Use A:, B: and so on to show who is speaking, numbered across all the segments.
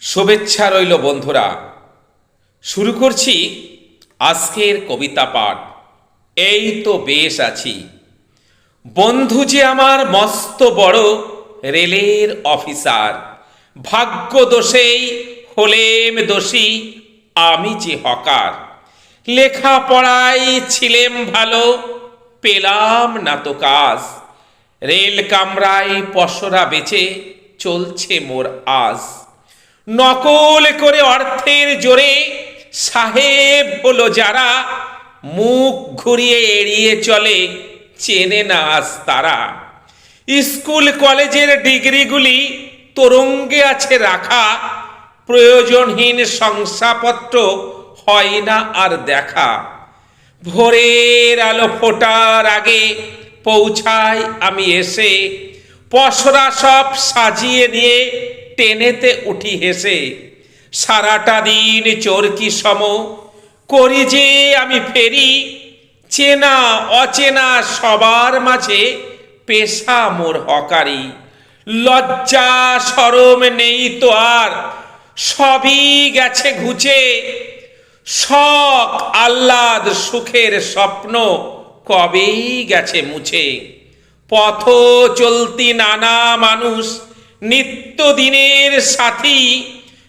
A: শুভেচ্ছা রইল বন্ধুরা। শুরু করছি আজকের কবিতা পাঠ। এই তো বেশ আছি। বন্ধু যে আমার মস্ত বড় রেলের অফিসার, ভাগ্য দোষেই হলেম দোষী আমি যে হকার। লেখাপড়ায় ছিলেম ভালো, পেলাম না তো কাজ। রেল কামরায় পসরা বেচে চলছে মোর আজ। নকল করে অর্থের জোরে সাহেব হলো যারা, মুখ ঘুরিয়ে এড়িয়ে চলে চেনে না আজ তারা। স্কুল কলেজের ডিগ্রিগুলি তোরঙ্গে আছে রাখা, প্রয়োজনহীন শংসাপত্র হয় না আর দেখা। ভোরের আলো ফোটার আগে পৌঁছাই আমি এসে, পসরা সব সাজিয়ে নিয়ে টেনেতে উঠি হেসে। সারাটা দিন চরকি সম করি যে আমি ফেরি, চেনা অচেনা সবার মাঝে পেশা মোর হকারি। লজ্জা শরম নেই তো আর, সবই গেছে ঘুচে। শখ আহ্লাদ সুখের স্বপ্ন কবেই গেছে মুছে। পথ চলতি নানা মানুষ নিত্যদিনের সাথী,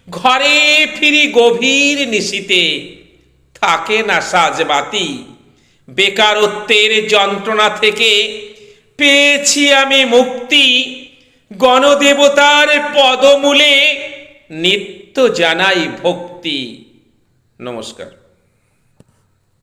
A: ঘরে ফিরি গভীর নিশীতে থাকে না সাজবাতি। বেকারত্বের যন্ত্রণা থেকে পেয়েছি আমি মুক্তি, গণদেবতার পদমূলে নিত্য জানাই ভক্তি। নমস্কার।